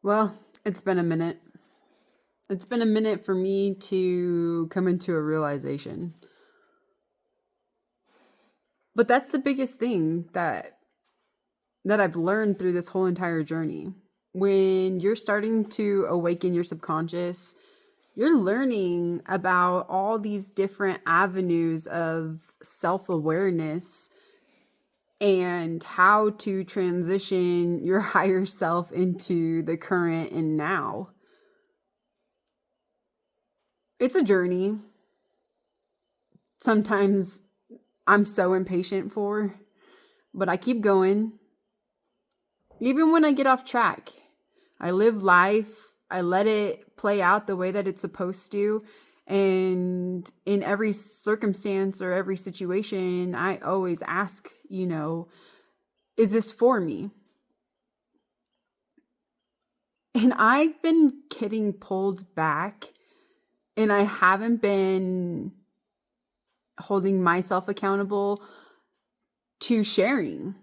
Well, it's been a minute. It's been a minute for me to come into a realization. But that's the biggest thing that I've learned through this whole entire journey. When you're starting to awaken your subconscious, you're learning about all these different avenues of self-awareness and how to transition your higher self into the current and now. It's a journey. Sometimes I'm so impatient for, but I keep going. Even when I get off track, I live life, I let it play out the way that it's supposed to. And in every circumstance or every situation, I always ask, is this for me? And I've been getting pulled back, and I haven't been holding myself accountable to sharing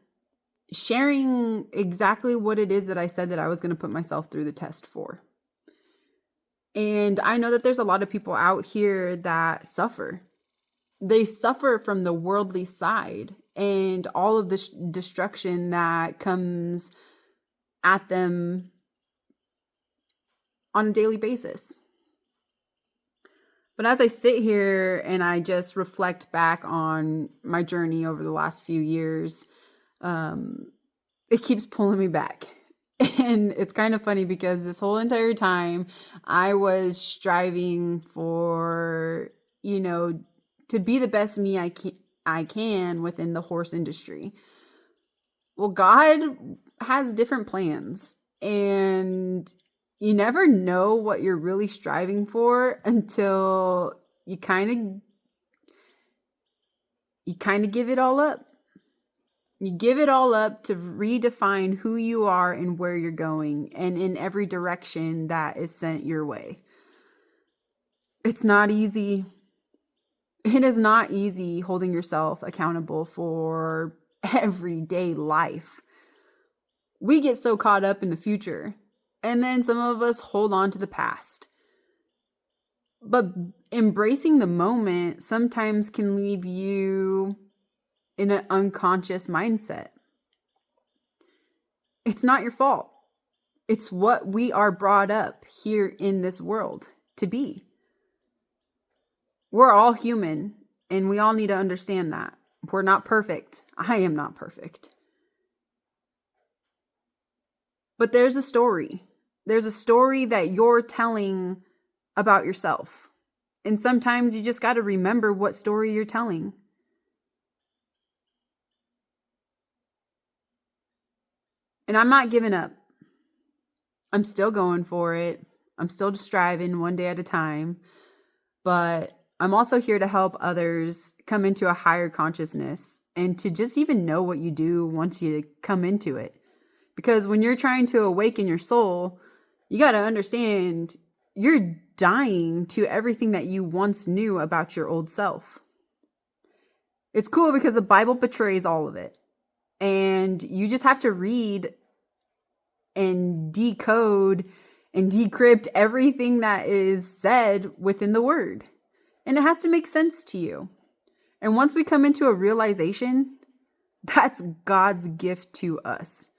exactly what it is that I said that I was going to put myself through the test for. And I know that there's a lot of people out here that suffer. They suffer from the worldly side and all of the destruction that comes at them on a daily basis. But as I sit here and I just reflect back on my journey over the last few years, it keeps pulling me back. And it's kind of funny because this whole entire time I was striving for, to be the best me I can within the horse industry. Well, God has different plans, and you never know what you're really striving for until you kind of give it all up. You give it all up to redefine who you are and where you're going, and in every direction that is sent your way. It's not easy. It is not easy holding yourself accountable for everyday life. We get so caught up in the future, and then some of us hold on to the past. But embracing the moment sometimes can leave you in an unconscious mindset. It's not your fault. It's what we are brought up here in this world to be. We're all human, and we all need to understand that. We're not perfect. I am not perfect. But there's a story. There's a story that you're telling about yourself. And sometimes you just got to remember what story you're telling. And I'm not giving up. I'm still going for it. I'm still just striving one day at a time. But I'm also here to help others come into a higher consciousness and to just even know what you do once you come into it. Because when you're trying to awaken your soul, you got to understand you're dying to everything that you once knew about your old self. It's cool because the Bible portrays all of it. And you just have to read and decode and decrypt everything that is said within the word. And it has to make sense to you. And once we come into a realization, that's God's gift to us.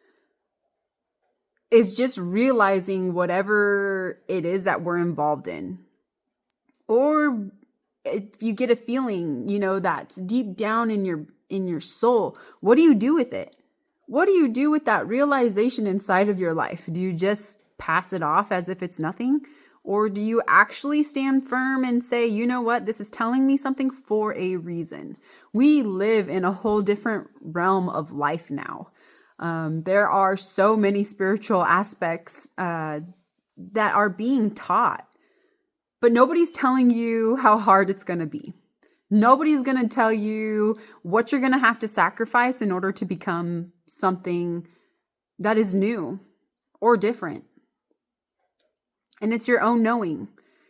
Is just realizing whatever it is that we're involved in. Or if you get a feeling, that's deep down in your soul, what do you do with it? What do you do with that realization inside of your life? Do you just pass it off as if it's nothing? Or do you actually stand firm and say, you know what, this is telling me something for a reason? We live in a whole different realm of life now. There are so many spiritual aspects that are being taught, but nobody's telling you how hard it's going to be. Nobody's going to tell you what you're going to have to sacrifice in order to become something that is new or different. And it's your own knowing.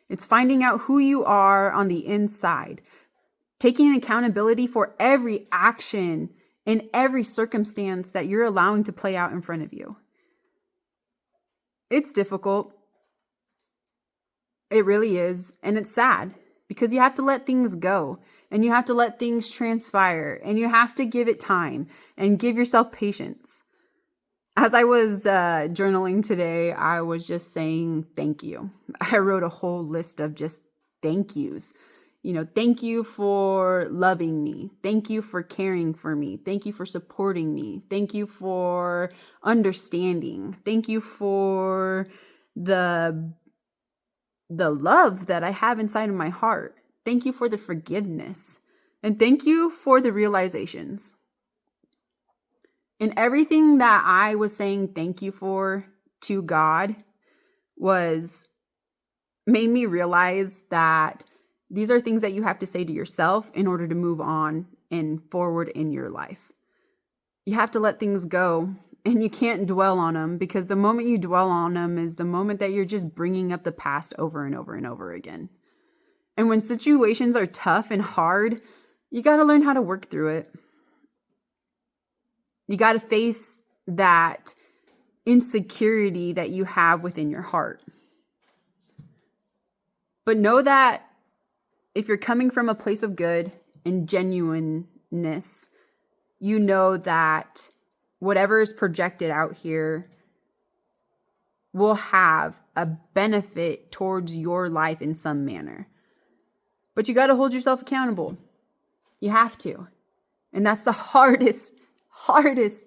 It's finding out who you are on the inside, taking accountability for every action in every circumstance that you're allowing to play out in front of you. It's difficult. It really is. And it's sad because you have to let things go and you have to let things transpire and you have to give it time and give yourself patience. As I was journaling today, I was just saying thank you. I wrote a whole list of just thank yous. Thank you for loving me. Thank you for caring for me. Thank you for supporting me. Thank you for understanding. Thank you for the love that I have inside of my heart. Thank you for the forgiveness. And thank you for the realizations. And everything that I was saying thank you for to God made me realize that these are things that you have to say to yourself in order to move on and forward in your life. You have to let things go and you can't dwell on them, because the moment you dwell on them is the moment that you're just bringing up the past over and over and over again. And when situations are tough and hard, you got to learn how to work through it. You got to face that insecurity that you have within your heart. But know that if you're coming from a place of good and genuineness, you know that whatever is projected out here will have a benefit towards your life in some manner. But you got to hold yourself accountable. You have to. And that's the hardest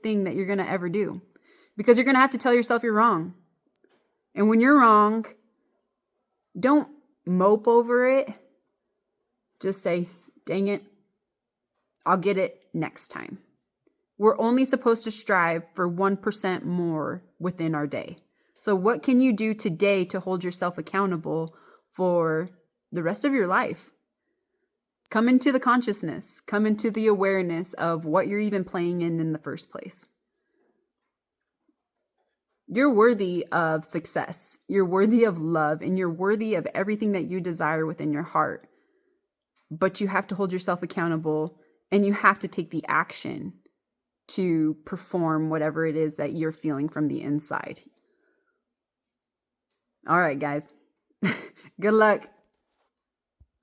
thing that you're going to ever do, because you're going to have to tell yourself you're wrong. And when you're wrong, don't mope over it. Just say, dang it, I'll get it next time. We're only supposed to strive for 1% more within our day. So what can you do today to hold yourself accountable for the rest of your life? Come into the consciousness, come into the awareness of what you're even playing in the first place. You're worthy of success. You're worthy of love, and you're worthy of everything that you desire within your heart. But you have to hold yourself accountable, and you have to take the action to perform whatever it is that you're feeling from the inside. All right, guys. Good luck.